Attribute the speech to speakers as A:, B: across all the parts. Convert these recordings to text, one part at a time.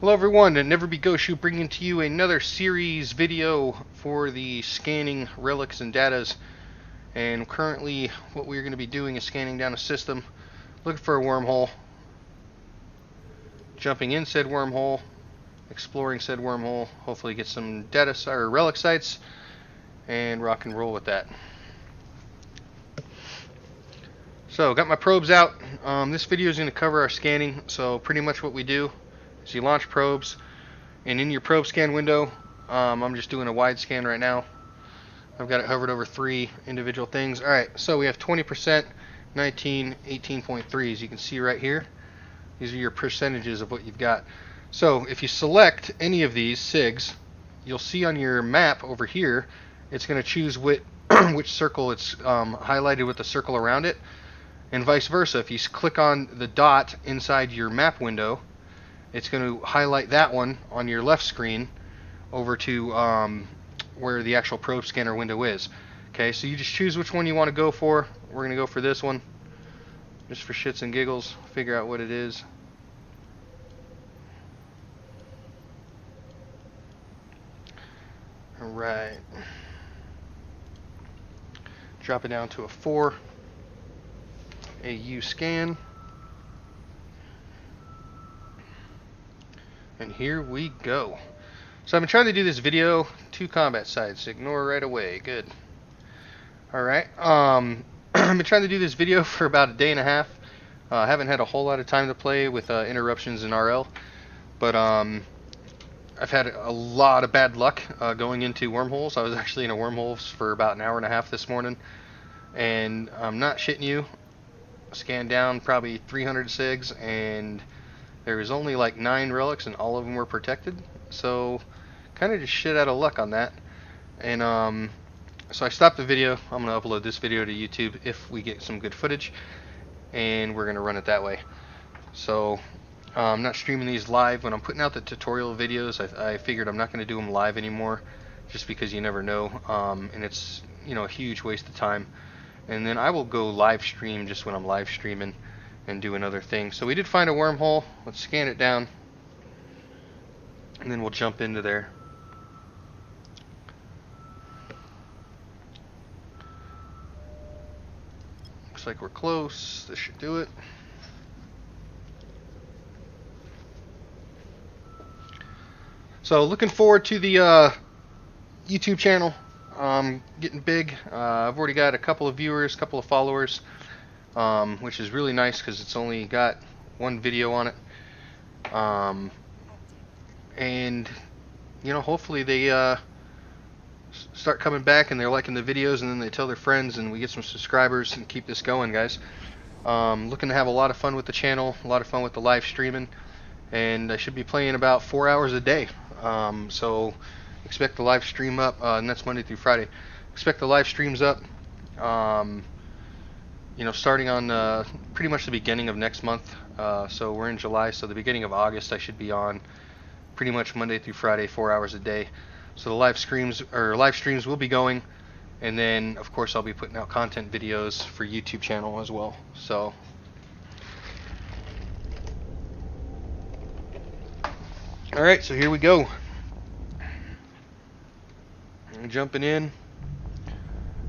A: Hello everyone, and Never Be Goshu bringing to you another series video for the scanning relics and datas. And currently what we're going to be doing is scanning down a system, looking for a wormhole, jumping in said wormhole, exploring said wormhole, hopefully get some data or relic sites, and rock and roll with that. So got my probes out. This video is going to cover our scanning. So pretty much what we do is you launch probes, and in your probe scan window, I'm just doing a wide scan right now. I've got it hovered over 3 individual things. Alright, so we have 20%, 19, 18.3, as you can see right here. These are your percentages of what you've got. So if you select any of these SIGs, you'll see on your map over here, it's going to choose which circle it's highlighted with the circle around it, and vice versa. If you click on the dot inside your map window, it's going to highlight that one on your left screen over to where the actual probe scanner window is. Okay, so you just choose which one you want to go for. We're going to go for this one, just for shits and giggles, figure out what it is. Alright. Drop it down to a 4. AU scan. And here we go. So I've been trying to do this video, 2 combat sites, ignore right away, good. Alright, I've been trying to do this video for about a day and a half. I haven't had a whole lot of time to play with interruptions in RL, but I've had a lot of bad luck going into wormholes. I was actually in a wormhole for about an hour and a half this morning, and I'm not shitting you. Scanned down probably 300 SIGs, and there was only like 9 relics, and all of them were protected. So kind of just shit out of luck on that. And so I stopped the video. I'm going to upload this video to YouTube if we get some good footage, and we're going to run it that way. So I'm not streaming these live. When I'm putting out the tutorial videos, I figured I'm not going to do them live anymore, just because you never know, and it's, you know, a huge waste of time. And then I will go live stream just when I'm live streaming and do another thing. So we did find a wormhole. Let's scan it down, and then we'll jump into there. Looks like we're close. This should do it. So looking forward to the YouTube channel. Getting big. I've already got a couple of viewers, a couple of followers, which is really nice because it's only got 1 video on it. And you know, hopefully they start coming back and they're liking the videos, and then they tell their friends, and we get some subscribers and keep this going, guys. Looking to have a lot of fun with the channel, a lot of fun with the live streaming, and I should be playing about 4 hours a day. So expect the live stream up, and that's Monday through Friday. Expect the live streams up, you know, starting on pretty much the beginning of next month. So we're in July, so the beginning of August I should be on pretty much Monday through Friday, 4 hours a day. So the live streams will be going, and then of course I'll be putting out content videos for YouTube channel as well. So alright, so here we go. I'm jumping in.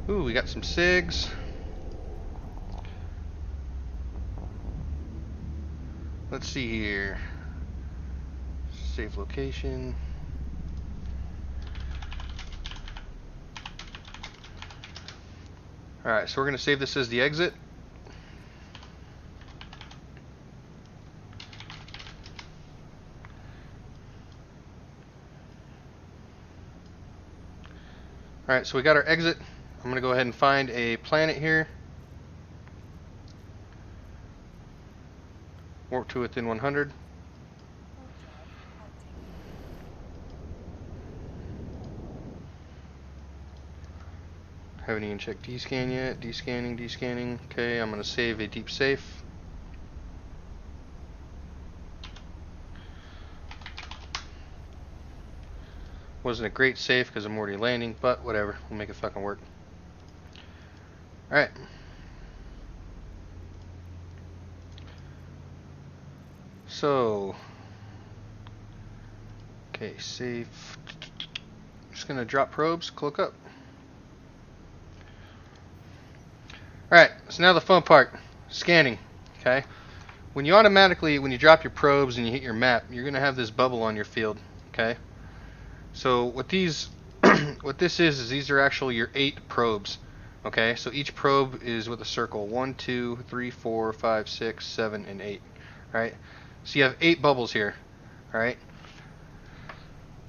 A: Ooh, we got some SIGs. Let's see here. Save location. Alright, so we're going to save this as the exit. Alright, so we got our exit. I'm going to go ahead and find a planet here. Warp to within 100. Haven't even checked D-scan yet. D-scanning, D-scanning. Okay, I'm going to save a deep safe. Wasn't a great save because I'm already landing, but whatever. We'll make it fucking work. Alright. So Okay, save. Just gonna drop probes, click up. Alright, so now the fun part, scanning. Okay, when you drop your probes and you hit your map, you're gonna have this bubble on your field. Okay, so what these what this is these are actually your 8 probes. Okay, so each probe is with a circle: 1, 2, 3, 4, 5, 6, 7, and 8. Alright, so you have 8 bubbles here. Alright,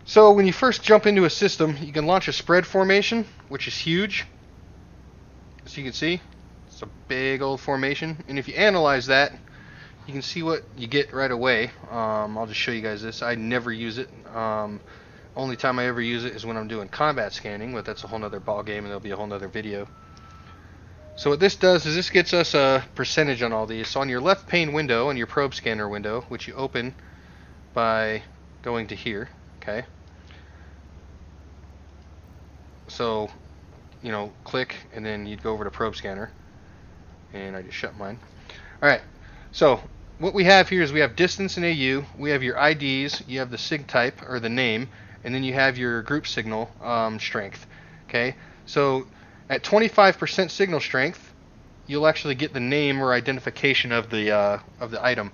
A: so when you first jump into a system, you can launch a spread formation, which is huge. As you can see, it's a big old formation, and if you analyze that, you can see what you get right away. I'll just show you guys this. I never use it. Only time I ever use it is when I'm doing combat scanning, but that's a whole nother ball game, and there'll be a whole nother video. So what this does is this gets us a percentage on all these. So on your left pane window, on your probe scanner window, which you open by going to here, okay? So, you know, click, and then you'd go over to probe scanner, and I just shut mine. Alright, so what we have here is we have distance and AU, we have your IDs, you have the sig type, or the name, and then you have your group signal strength. Okay, so at 25% signal strength, you'll actually get the name or identification of the item.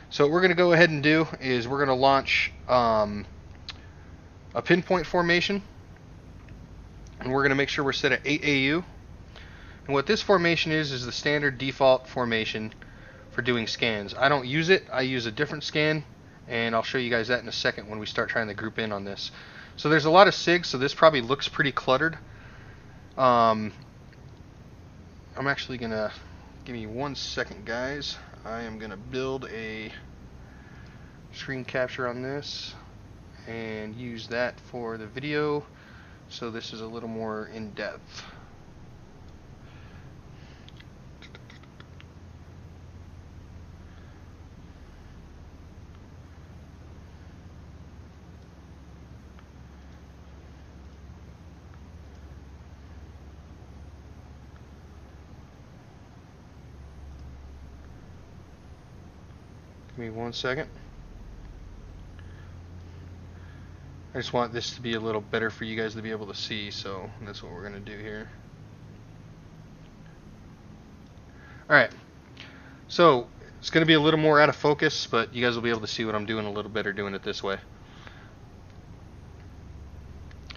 A: So what we're going to go ahead and do is we're going to launch a pinpoint formation, and we're going to make sure we're set at 8 AU. And what this formation is the standard default formation for doing scans. I don't use it. I use a different scan, and I'll show you guys that in a second when we start trying to group in on this. So there's a lot of SIGs, so this probably looks pretty cluttered. I'm actually gonna, give me 1 second, guys. I am gonna build a screen capture on this and use that for the video, so this is a little more in depth. Give me 1 second. I just want this to be a little better for you guys to be able to see, so that's what we're going to do here. Alright, so it's going to be a little more out of focus, but you guys will be able to see what I'm doing a little better doing it this way.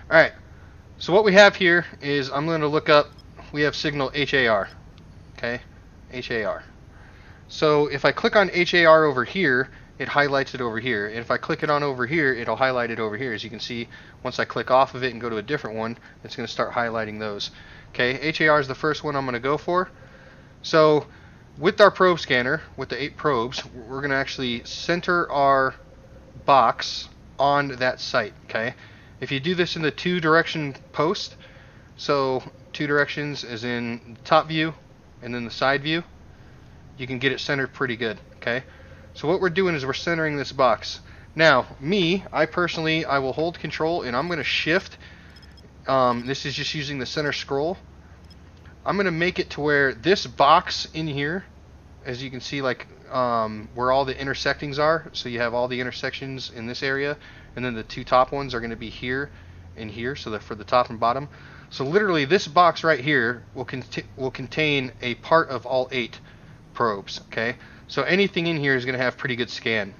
A: Alright, so what we have here is I'm going to look up, we have signal HAR. Okay, HAR. So if I click on HAR over here, it highlights it over here. And if I click it on over here, it'll highlight it over here. As you can see, once I click off of it and go to a different one, it's going to start highlighting those. Okay, HAR is the first one I'm going to go for. So with our probe scanner, with the 8 probes, we're going to actually center our box on that site. Okay, if you do this in the 2-direction post, so 2 directions as in the top view and then the side view, you can get it centered pretty good. Okay, so what we're doing is we're centering this box. Now, I personally will hold control and I'm going to shift. This is just using the center scroll. I'm going to make it to where this box in here, as you can see, like where all the intersectings are. So you have all the intersections in this area, and then the 2 top ones are going to be here and here. So that for the top and bottom. So literally, this box right here will contain a part of all 8 probes. Okay, so anything in here is going to have pretty good scan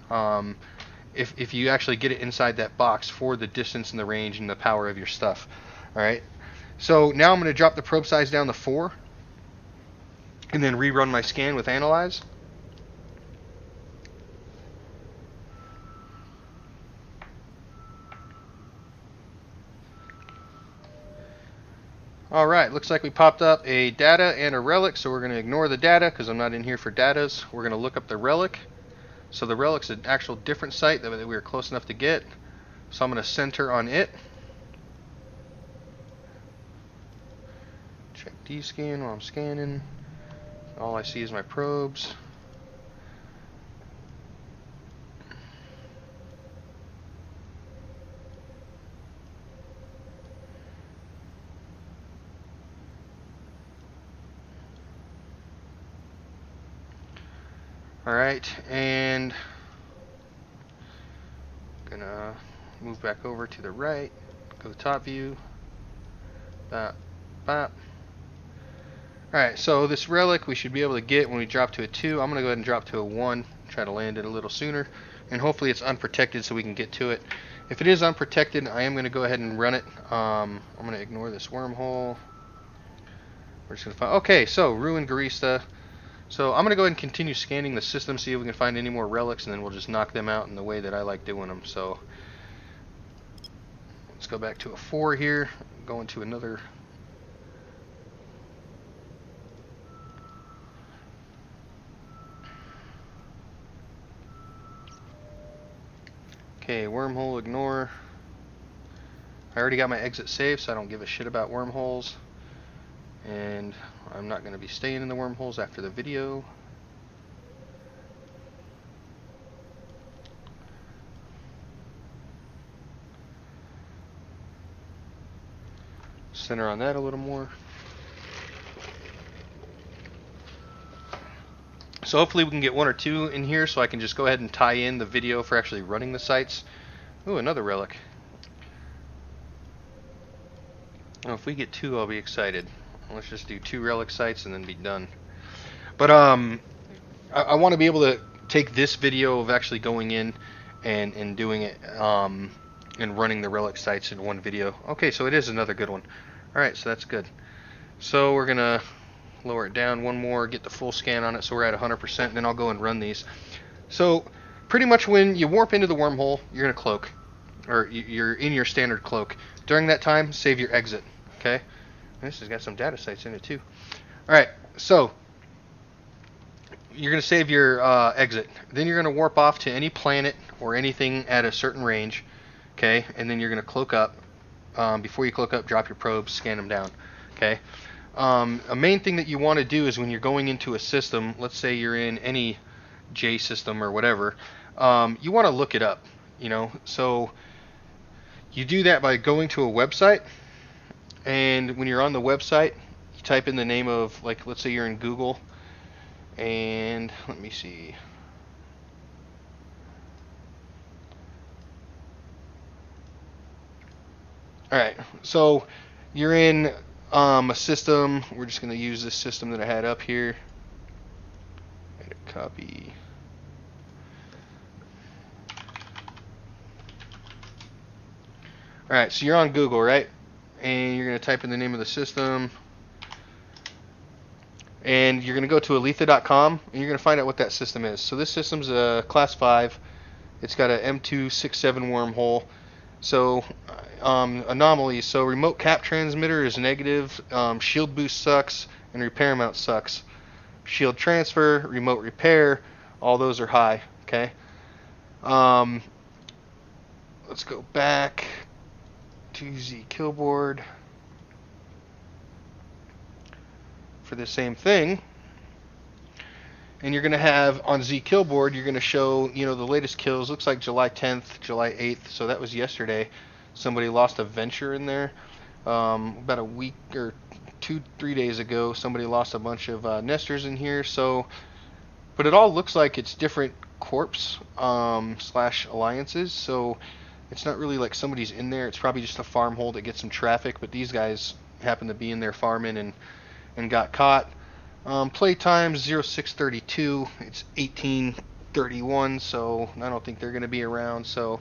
A: if you actually get it inside that box for the distance and the range and the power of your stuff. Alright, so now I'm going to drop the probe size down to 4 and then rerun my scan with Analyze. Alright, looks like we popped up a data and a relic, so we're going to ignore the data because I'm not in here for datas. We're going to look up the relic. So the relic's an actual different site that we were close enough to get. So I'm going to center on it. Check D-scan while I'm scanning. All I see is my probes. Alright, and gonna move back over to the right, go to top view, bop, bop. Alright, so this relic we should be able to get when we drop to a 2. I'm going to go ahead and drop to a 1, try to land it a little sooner, and hopefully it's unprotected so we can get to it. If it is unprotected, I am going to go ahead and run it. I'm going to ignore this wormhole. We're just going to find, okay, so ruined Garista. So I'm going to go ahead and continue scanning the system, see if we can find any more relics, and then we'll just knock them out in the way that I like doing them. So let's go back to a 4 here, go into another. Okay, wormhole, ignore. I already got my exit saved, so I don't give a shit about wormholes. And I'm not going to be staying in the wormholes after the video. Center on that a little more. So hopefully we can get 1 or 2 in here so I can just go ahead and tie in the video for actually running the sites. Ooh, another relic. Oh, if we get 2, I'll be excited. Let's just do 2 relic sites and then be done. But I want to be able to take this video of actually going in and doing it and running the relic sites in one video. Okay, so it is another good one. Alright, so that's good. So we're going to lower it down 1 more, get the full scan on it so we're at 100%, and then I'll go and run these. So pretty much when you warp into the wormhole, you're going to cloak, or you're in your standard cloak. During that time, save your exit, okay? This has got some data sites in it too. Alright, so you're going to save your exit. Then you're going to warp off to any planet or anything at a certain range, okay? And then you're going to cloak up. Before you cloak up, drop your probes, scan them down, okay? A main thing that you want to do is when you're going into a system, let's say you're in any J system or whatever, you want to look it up, you know. So you do that by going to a website, and when you're on the website, you type in the name of, like, let's say you're in Google, and let me see. Alright, so you're in a system. We're just going to use this system that I had up here. Edit copy. Alright, so you're on Google, right? And you're going to type in the name of the system. And you're going to go to aletha.com and you're going to find out what that system is. So this system's a class 5. It's got a M267 wormhole. So anomalies. So remote cap transmitter is negative. Shield boost sucks, and repair mount sucks. Shield transfer, remote repair, all those are high. Okay. Let's go back to Z Killboard for the same thing. And you're going to have on Z Killboard, you're going to show, you know, the latest kills. Looks like July 10th, July 8th. So that was yesterday. Somebody lost a venture in there. About a week or 2-3 days ago, somebody lost a bunch of nesters in here. So, but it all looks like it's different corps slash alliances. So it's not really like somebody's in there. It's probably just a farm hole that gets some traffic. But these guys happen to be in there farming and got caught. Play time 0632. It's 1831, so I don't think they're going to be around. So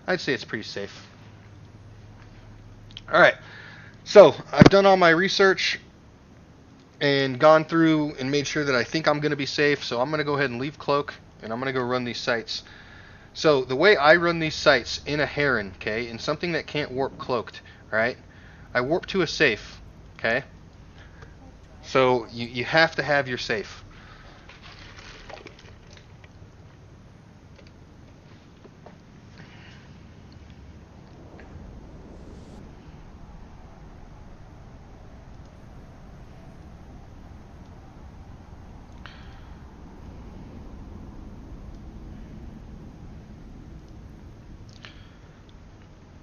A: I'd say it's pretty safe. All right. So I've done all my research and gone through and made sure that I think I'm going to be safe. So I'm going to go ahead and leave cloak and I'm going to go run these sites. So the way I run these sites in a heron, okay, in something that can't warp cloaked, all right, I warp to a safe, okay. So you have to have your safe.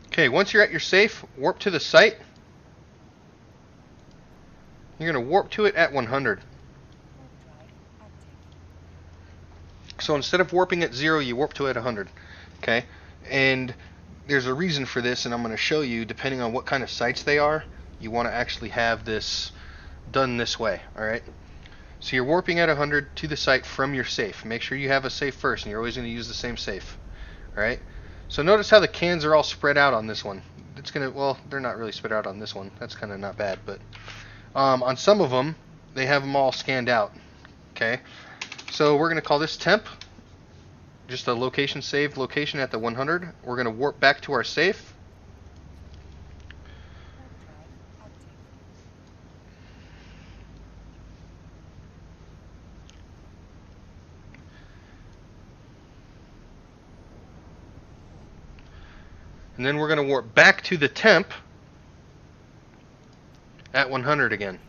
A: Okay, once you're at your safe, warp to the site. You're going to warp to it at 100. So instead of warping at 0, you warp to it at 100. Okay? And there's a reason for this, and I'm going to show you. Depending on what kind of sites they are, you want to actually have this done this way. Alright, so you're warping at 100 to the site from your safe. Make sure you have a safe first, and you're always going to use the same safe. Alright, so notice how the cans are all spread out on this one. It's gonna, well, they're not really spread out on this one. That's kind of not bad, but on some of them, they have them all scanned out. Okay, so we're gonna call this temp, just a location saved location at the 100. We're gonna warp back to our safe. And then we're going to warp back to the temp at 100 again.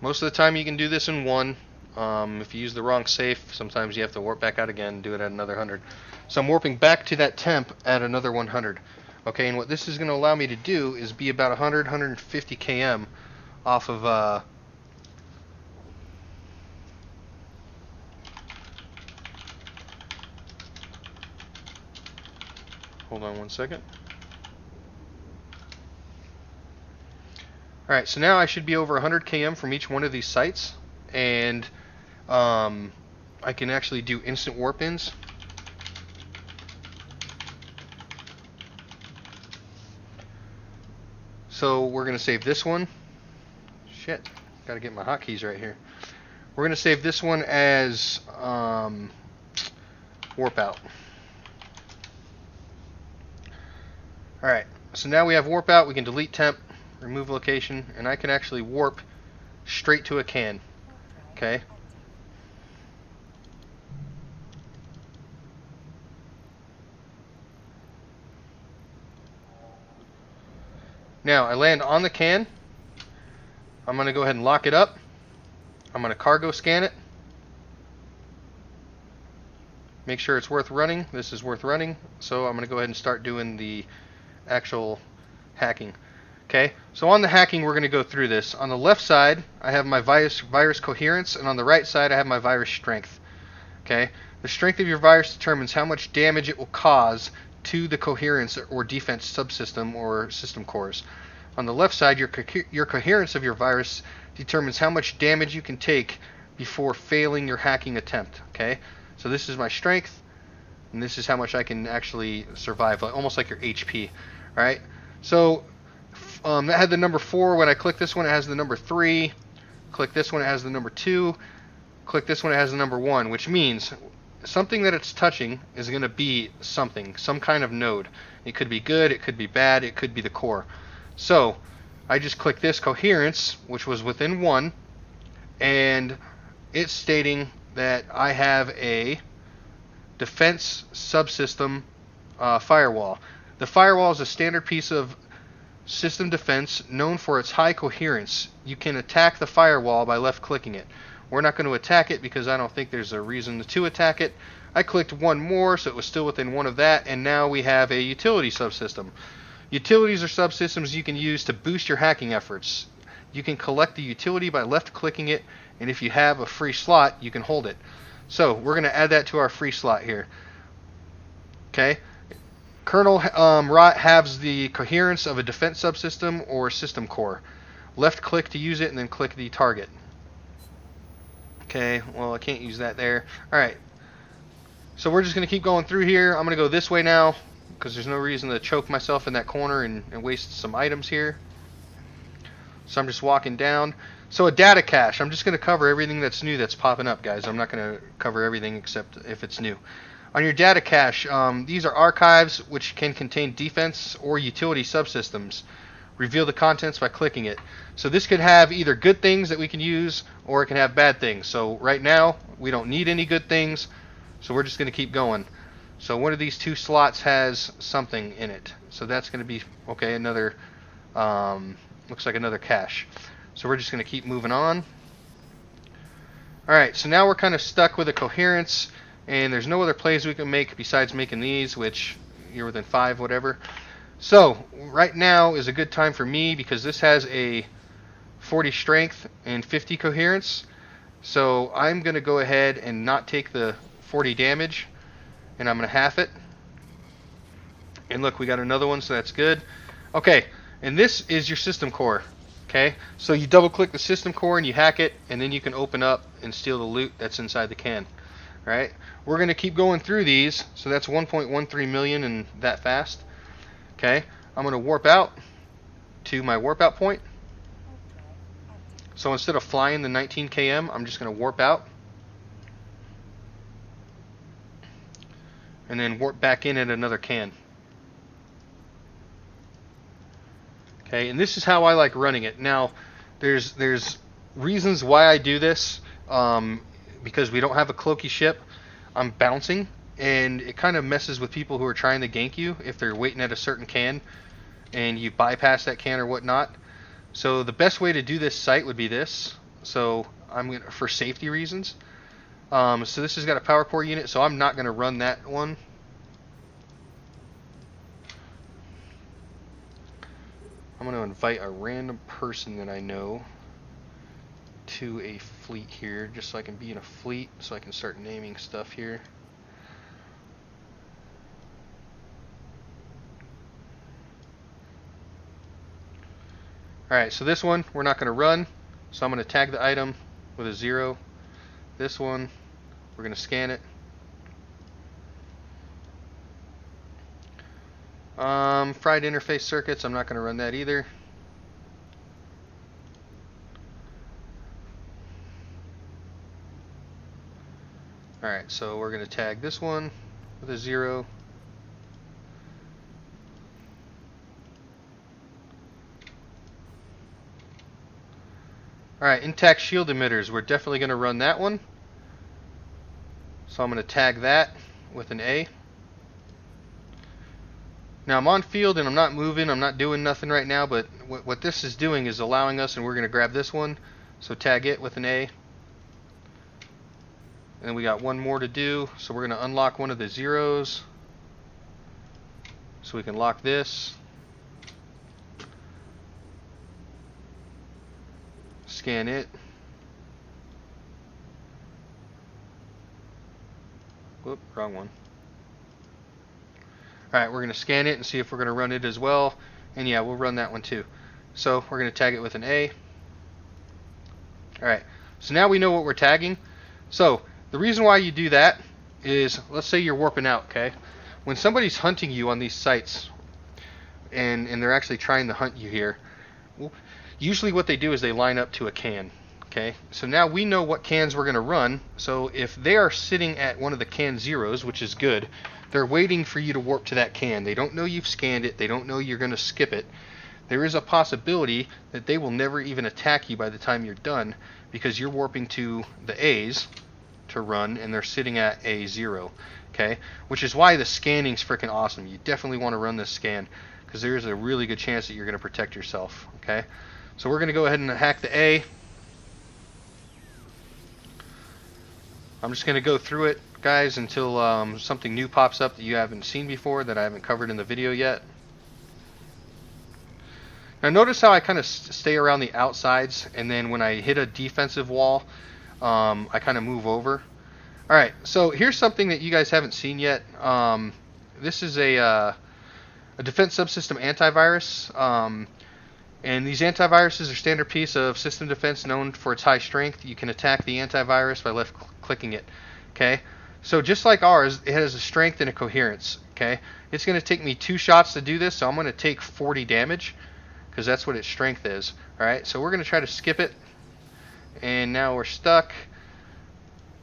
A: Most of the time you can do this in one. If you use the wrong safe, sometimes you have to warp back out again and do it at another 100. So I'm warping back to that temp at another 100. Okay, and what this is going to allow me to do is be about 100, 150 km off of hold on one second. Alright, so now I should be over 100 km from each one of these sites, and I can actually do instant warp-ins. So we're going to save this one. Shit, gotta get my hotkeys right here. We're going to save this one as warp out. Alright, so now we have warp out. We can delete temp, remove location, and I can actually warp straight to a can. Okay. Now I land on the can. I'm going to go ahead and lock it up. I'm going to cargo scan it. Make sure it's worth running. This is worth running. So I'm going to go ahead and start doing the actual hacking. Okay, so on the hacking, we're going to go through this. On the left side, I have my virus coherence, and on the right side, I have my virus strength. Okay, the strength of your virus determines how much damage it will cause to the coherence or defense subsystem or system cores. On the left side, your coherence of your virus determines how much damage you can take before failing your hacking attempt. Okay, so this is my strength, and this is how much I can actually survive, almost like your HP. All right, so that had the number 4. When I click this one, it has the number 3. Click this one, it has the number 2. Click this one, it has the number 1, which means something that it's touching is going to be something, some kind of node. It could be good, it could be bad, it could be the core. So I just click this coherence, which was within 1, and it's stating that I have a defense subsystem firewall. The firewall is a standard piece of system defense known for its high coherence. You can attack the firewall by left clicking it. We're not going to attack it because I don't think there's a reason to attack it. I clicked one more, so it was still within 1 of that, and now we have a utility subsystem. Utilities are subsystems you can use to boost your hacking efforts. You can collect the utility by left clicking it, and if you have a free slot, you can hold it. So we're going to add that to our free slot here. Okay. Kernel halves the coherence of a defense subsystem or system core. Left click to use it, and then click the target. Okay, well, I can't use that there. Alright, so we're just going to keep going through here. I'm going to go this way now, because there's no reason to choke myself in that corner and waste some items here. So I'm just walking down. So a data cache, I'm just going to cover everything that's new that's popping up, guys. I'm not going to cover everything except if it's new. On your data cache, these are archives which can contain defense or utility subsystems. Reveal the contents by clicking it. So this could have either good things that we can use, or it can have bad things. So right now, we don't need any good things, so we're just going to keep going. So one of these 2 slots has something in it. So that's going to be, okay, another, looks like another cache. So we're just going to keep moving on. Alright, so now we're kind of stuck with a coherence, and there's no other plays we can make besides making these, which you're within 5, whatever. So right now is a good time for me because this has a 40 strength and 50 coherence. So I'm going to go ahead and not take the 40 damage, and I'm going to half it. And look, we got another one, so that's good. Okay, and this is your system core. Okay, so you double click the system core and you hack it, and then you can open up and steal the loot that's inside the can. Alright, we're going to keep going through these, so that's 1.13 million and that fast. Okay, I'm going to warp out to my warp out point. So instead of flying the 19 km, I'm just going to warp out. And then warp back in at another can. Okay, and this is how I like running it. Now, there's reasons why I do this. Because we don't have a cloaky ship, I'm bouncing, and it kind of messes with people who are trying to gank you if they're waiting at a certain can, and you bypass that can or whatnot. So the best way to do this site would be this. So I'm gonna, for safety reasons. So this has got a power core unit, so I'm not going to run that one. I'm going to invite a random person that I know to a fleet here, just so I can be in a fleet, so I can start naming stuff here. Alright, so this one we're not going to run, so I'm going to tag the item with a 0. This one, we're going to scan it. Fried interface circuits, I'm not going to run that either. Alright, so we're going to tag this one with a 0. Alright, intact shield emitters, we're definitely going to run that one. So I'm going to tag that with an A. Now I'm on field and I'm not moving, I'm not doing nothing right now, but what this is doing is allowing us, and we're going to grab this one, so tag it with an A. And we got one more to do, so we're going to unlock one of the zeros, so we can lock this. Scan it. Whoop, wrong one. Alright, we're going to scan it and see if we're going to run it as well. And yeah, we'll run that one too. So we're going to tag it with an A. Alright, so now we know what we're tagging. So the reason why you do that is, let's say you're warping out, okay? When somebody's hunting you on these sites, and they're actually trying to hunt you here, well, usually what they do is they line up to a can. Okay, so now we know what cans we're going to run. So if they are sitting at one of the can zeros, which is good, they're waiting for you to warp to that can. They don't know you've scanned it. They don't know you're going to skip it. There is a possibility that they will never even attack you by the time you're done, because you're warping to the A's to run, and they're sitting at A0. Okay, which is why the scanning's freaking awesome. You definitely want to run this scan, because there is a really good chance that you're going to protect yourself. Okay, so we're going to go ahead and hack the A. I'm just going to go through it, guys, until something new pops up that you haven't seen before, that I haven't covered in the video yet. Now notice how I kind of stay around the outsides, and then when I hit a defensive wall, I kind of move over. Alright, so here's something that you guys haven't seen yet. This is a defense subsystem antivirus. And these antiviruses are standard piece of system defense known for its high strength. You can attack the antivirus by left clicking it. Okay, so just like ours, it has a strength and a coherence. Okay, it's going to take me 2 shots to do this, so I'm going to take 40 damage because that's what its strength is. All right, so we're going to try to skip it, and now we're stuck.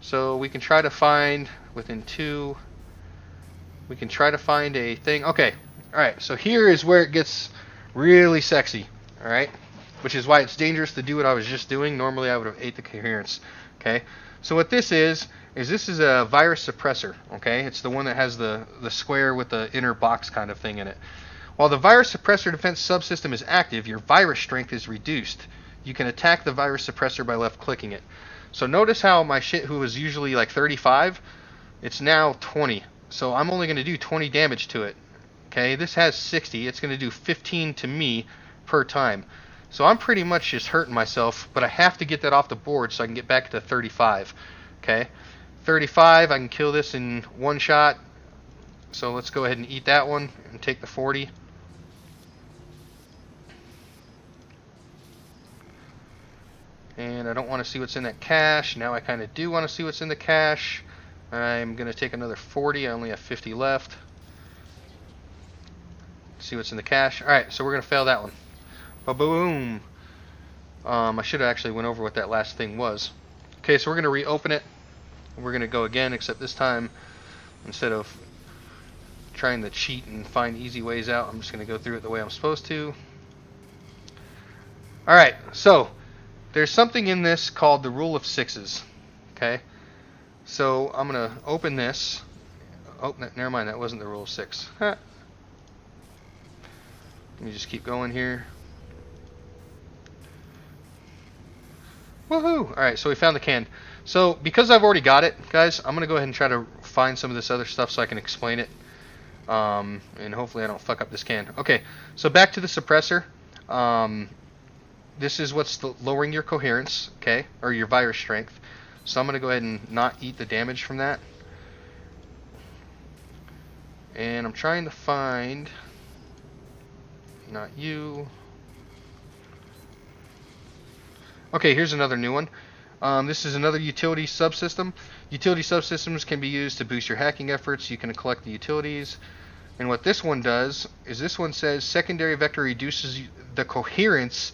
A: So we can try to find within 2. We can try to find a thing. Okay, all right. So here is where it gets really sexy. Alright, which is why it's dangerous to do what I was just doing. Normally I would have ate the coherence. Okay, so what this is this is a virus suppressor. Okay, it's the one that has the square with the inner box kind of thing in it. While the virus suppressor defense subsystem is active, your virus strength is reduced. You can attack the virus suppressor by left clicking it. So notice how my shit, who was usually like 35, it's now 20. So I'm only going to do 20 damage to it. Okay, this has 60. It's going to do 15 to me per time. So I'm pretty much just hurting myself, but I have to get that off the board so I can get back to 35. Okay, 35, I can kill this in one shot. So let's go ahead and eat that one and take the 40. And I don't want to see what's in that cache. Now I kind of do want to see what's in the cache. I'm going to take another 40. I only have 50 left. See what's in the cache. Alright, so we're going to fail that one. Ba-boom. I should have actually went over what that last thing was. Okay, so we're going to reopen it. We're going to go again, except this time, instead of trying to cheat and find easy ways out, I'm just going to go through it the way I'm supposed to. Alright, so there's something in this called the rule of sixes. Okay, so I'm going to open this. Oh, never mind, that wasn't the rule of six. Let me just keep going here. Woohoo! Alright, so we found the can. So, because I've already got it, guys, I'm going to go ahead and try to find some of this other stuff so I can explain it. And hopefully I don't fuck up this can. Okay, so back to the suppressor. This is what's lowering your coherence, okay, or your virus strength. So I'm going to go ahead and not eat the damage from that. And I'm trying to find, not you. Okay, here's another new one. This is another utility subsystem. Utility subsystems can be used to boost your hacking efforts. You can collect the utilities. And what this one does is this one says secondary vector reduces the coherence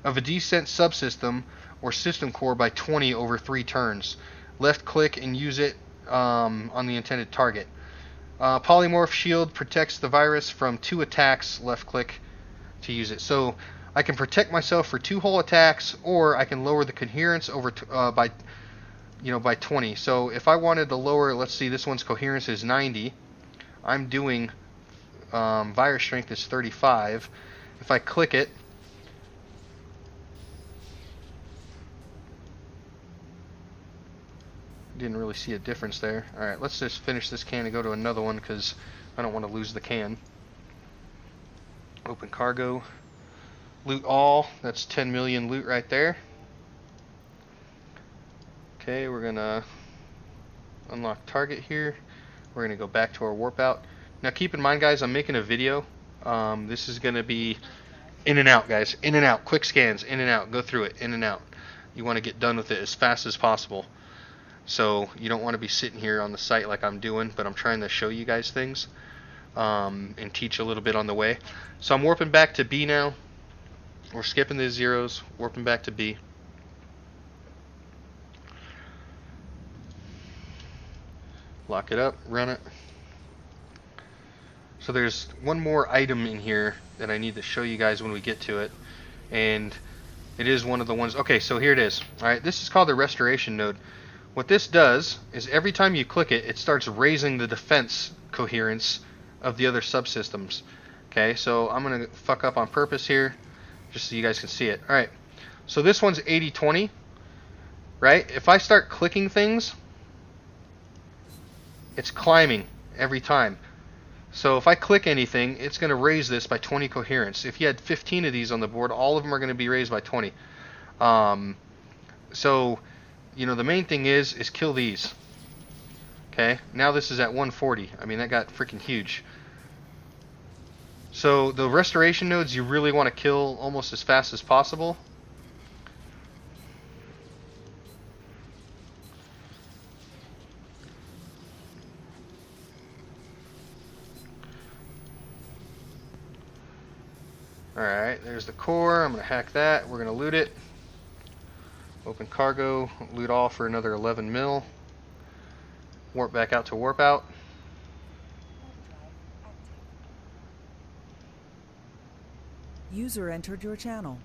A: of a descent subsystem or system core by 20 over 3 turns. Left click and use it on the intended target. Polymorph shield protects the virus from 2 attacks. Left click to use it. So I can protect myself for 2 whole attacks, or I can lower the coherence over by 20. So if I wanted to lower, let's see, this one's coherence is 90. I'm doing virus strength is 35. If I click it, didn't really see a difference there. Alright, let's just finish this can and go to another one because I don't want to lose the can. Open cargo. Loot all. That's 10 million loot right there. Okay, we're going to unlock target here. We're going to go back to our warp out. Now keep in mind, guys, I'm making a video. This is going to be in and out, guys. In and out. Quick scans. In and out. Go through it. In and out. You want to get done with it as fast as possible. So you don't want to be sitting here on the site like I'm doing, but I'm trying to show you guys things and teach a little bit on the way. So I'm warping back to B now. We're skipping the zeros, warping back to B. Lock it up, run it. So there's one more item in here that I need to show you guys when we get to it. And it is one of the ones. Okay, so here it is. Alright, this is called the restoration node. What this does is every time you click it, it starts raising the defense coherence of the other subsystems. Okay, so I'm going to fuck up on purpose here, just so you guys can see it. Alright, so this one's 80-20, right? If I start clicking things, it's climbing every time. So if I click anything, it's going to raise this by 20 coherence. If you had 15 of these on the board, all of them are going to be raised by 20. So, you know, the main thing is kill these. Okay, now this is at 140. I mean, that got freaking huge. So the restoration nodes you really want to kill almost as fast as possible. Alright, there's the core. I'm going to hack that. We're going to loot it. Open cargo. Loot all for another 11 mil. Warp back out to warp out.
B: User entered your channel.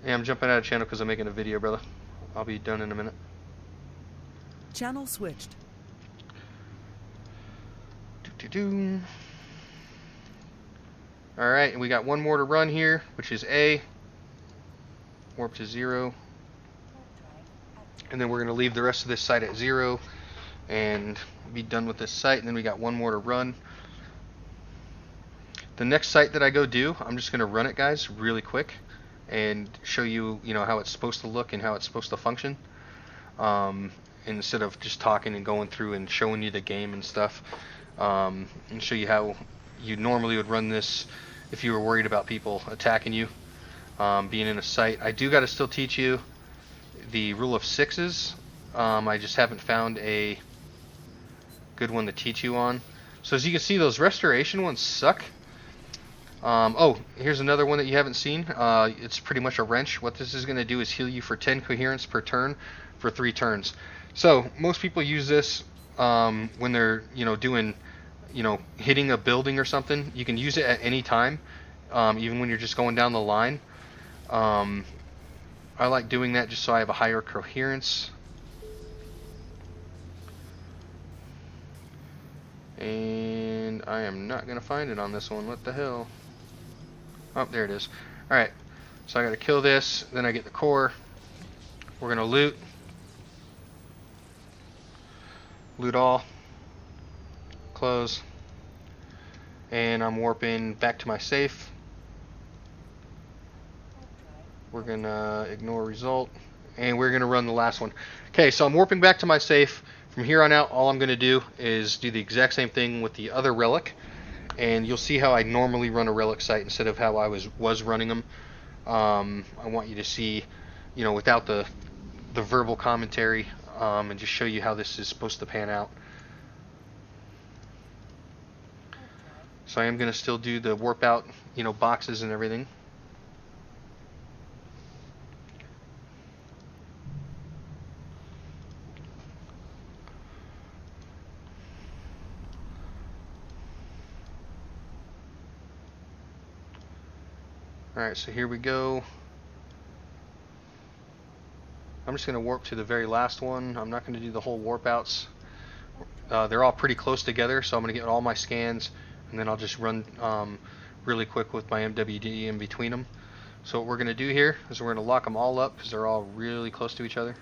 A: Yeah, I'm jumping out of channel because I'm making a video, brother. I'll be done in a minute.
B: Channel switched.
A: Alright, and we got one more to run here, which is A. Warp to 0. And then we're going to leave the rest of this site at 0 and be done with this site. And then we got one more to run. The next site that I go do, I'm just going to run it, guys, really quick. and show you, how it's supposed to look and how it's supposed to function. Instead of just talking and going through and showing you the game and stuff, and show you how you normally would run this if you were worried about people attacking you, being in a site. I do got to still teach you the rule of sixes. I just haven't found a good one to teach you on. So as you can see, those restoration ones suck. Oh, here's another one that you haven't seen. It's pretty much a wrench. What this is going to do is heal you for 10 coherence per turn for 3 turns. So most people use this when they're doing hitting a building or something. You can use it at any time, even when you're just going down the line. I like doing that just so I have a higher coherence. And I am not going to find it on this one. What the hell? Oh, there it is. Alright, so I got to kill this, then I get the core. We're going to loot. Loot all. Close. And I'm warping back to my safe. We're going to ignore result. And we're going to run the last one. Okay, so I'm warping back to my safe. From here on out, all I'm going to do is do the exact same thing with the other relic. And you'll see how I normally run a relic site instead of how I was running them. I want you to see, without the verbal commentary, and just show you how this is supposed to pan out. So I am going to still do the warp out, boxes and everything. Alright, so here we go. I'm just going to warp to the very last one. I'm not going to do the whole warp outs. They're all pretty close together, so I'm going to get all my scans, and then I'll just run really quick with my MWD in between them. So what we're going to do here is we're going to lock them all up because they're all really close to each other.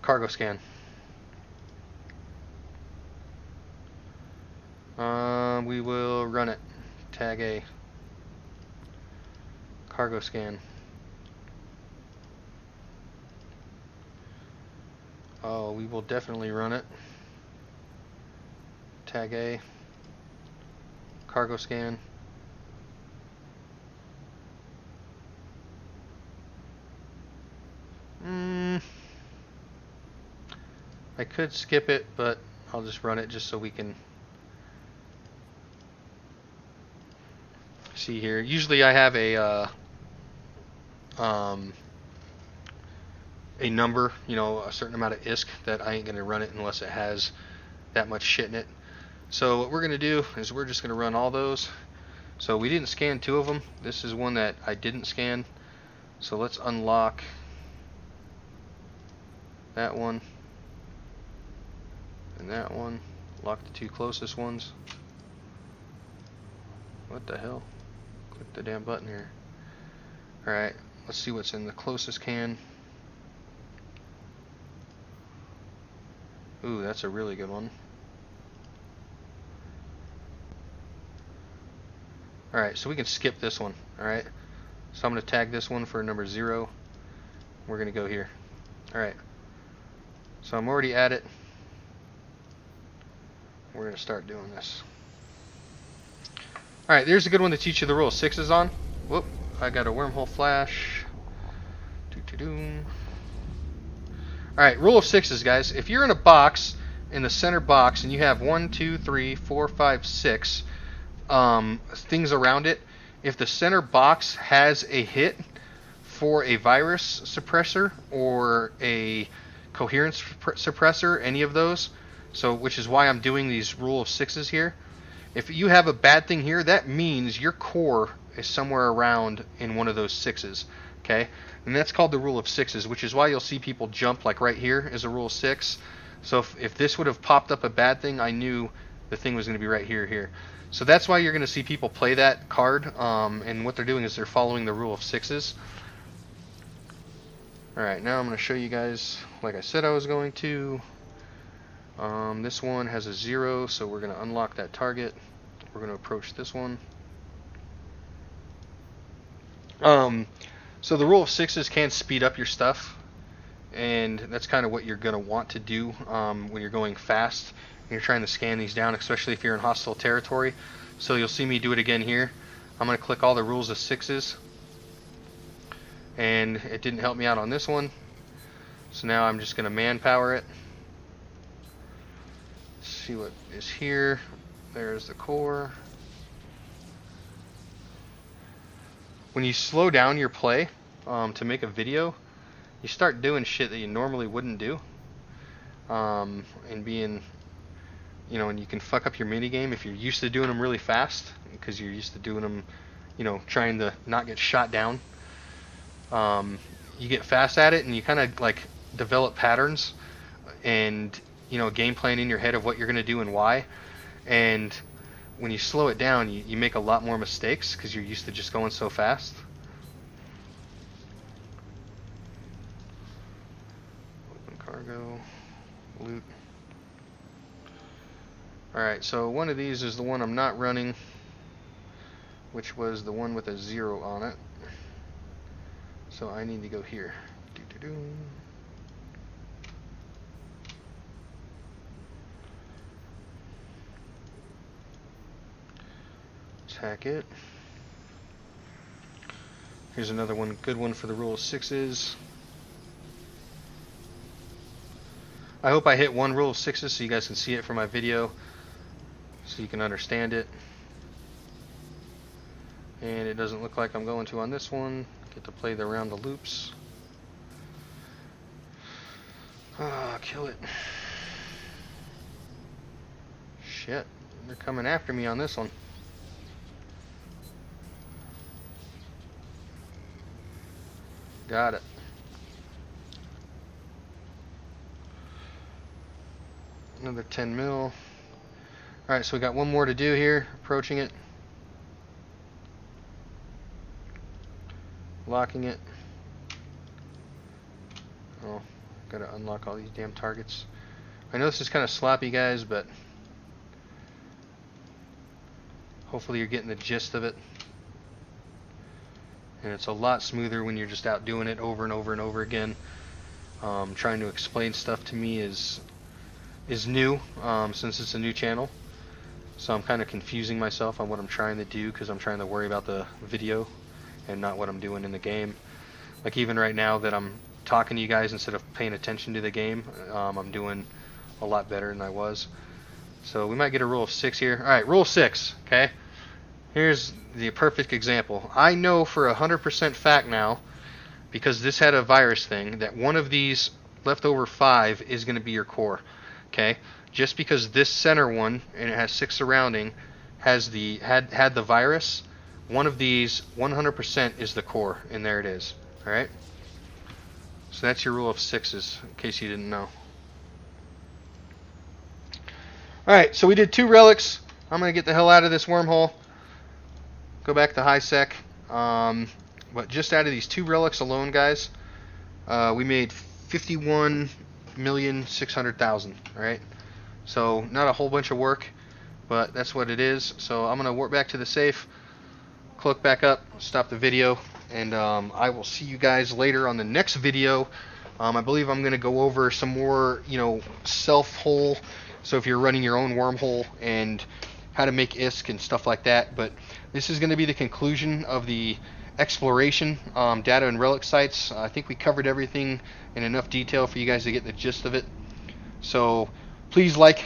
A: Cargo scan. We will run it. Tag A. Cargo scan. Oh, we will definitely run it. Tag A. Cargo scan. I could skip it, but I'll just run it just so we can see here. Usually I have a number, a certain amount of ISK that I ain't gonna run it unless it has that much shit in it. So what we're gonna do is we're just gonna run all those. So we didn't scan 2 of them. This is one that I didn't scan. So let's unlock that one and that one. Lock the 2 closest ones. What the hell? Click the damn button here. Alright, let's see what's in the closest can. Ooh, that's a really good one. Alright, so we can skip this one. Alright, so I'm going to tag this one for number 0. We're going to go here. Alright, so I'm already at it. We're going to start doing this. Alright, there's a good one to teach you the rule. 6 is on. Whoop, I got a wormhole flash. Alright, rule of 6s, guys. If you're in a box, in the center box, and you have 1, 2, 3, 4, 5, 6 things around it, if the center box has a hit for a virus suppressor or a coherence suppressor, any of those, so which is why I'm doing these rule of 6s here. If you have a bad thing here, that means your core is somewhere around in one of those 6s, okay? And that's called the rule of 6s, which is why you'll see people jump, like right here is a rule of 6. So if this would have popped up a bad thing, I knew the thing was going to be right here. So that's why you're going to see people play that card, and what they're doing is they're following the rule of 6s. Alright, now I'm going to show you guys, like I said I was going to. This one has a 0, so we're going to unlock that target. we're going to approach this one. So the rule of sixes can speed up your stuff, and that's kind of what you're going to want to do when you're going fast and you're trying to scan these down, especially if you're in hostile territory. So you'll see me do it again here. I'm going to click all the rules of sixes, and it didn't help me out on this one. So now I'm just going to manpower it. Let's see what is here. There's the core. When you slow down your play to make a video, you start doing shit that you normally wouldn't do, and being, you know, and you can fuck up your minigame if you're used to doing them really fast, because you're used to doing them, you know, trying to not get shot down. You get fast at it, and you kind of like develop patterns and, you know, a game plan in your head of what you're going to do and why. And when you slow it down, you make a lot more mistakes because you're used to just going so fast. Open cargo, loot. Alright, so one of these is the one I'm not running, which was the one with a 0 on it. So I need to go here. Doo-doo-doo. Attack it. Here's another one, good one for the rule of sixes. I hope I hit one rule of sixes so you guys can see it for my video, so you can understand it. And it doesn't look like I'm going to on this one. Get to play the round of loops. Ah, kill it. Shit, they're coming after me on this one. Got it. Another 10 mil. Alright, so we got one more to do here. Approaching it. Locking it. Oh, gotta unlock all these damn targets. I know this is kind of sloppy, guys, but hopefully you're getting the gist of it. And it's a lot smoother when you're just out doing it over and over and over again. Trying to explain stuff to me is new, since it's a new channel. So I'm kind of confusing myself on what I'm trying to do because I'm trying to worry about the video and not what I'm doing in the game. Like even right now that I'm talking to you guys instead of paying attention to the game, I'm doing a lot better than I was. So we might get a rule of 6 here. Alright, rule 6, okay? Here's the perfect example. I know for 100% fact now, because this had a virus thing, that one of these leftover 5 is going to be your core. Okay? Just because this center one, and it has 6 surrounding, has the had the virus, one of these 100% is the core, and there it is. Alright? So that's your rule of 6s, in case you didn't know. Alright, so we did 2 relics. I'm going to get the hell out of this wormhole. Go back to high sec. But just out of these 2 relics alone, guys, we made 51,600,000. Alright? So not a whole bunch of work, but that's what it is. So I'm going to warp back to the safe, cloak back up, stop the video, and I will see you guys later on the next video. I believe I'm going to go over some more, you know, self-hole. So if you're running your own wormhole and how to make ISK and stuff like that. But this is going to be the conclusion of the exploration data and relic sites. I think we covered everything in enough detail for you guys to get the gist of it. So please like,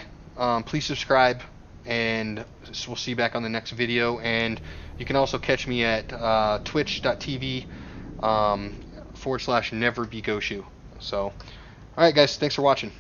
A: please subscribe, and we'll see you back on the next video. And you can also catch me at twitch.tv /neverbegoshu. So, alright guys, thanks for watching.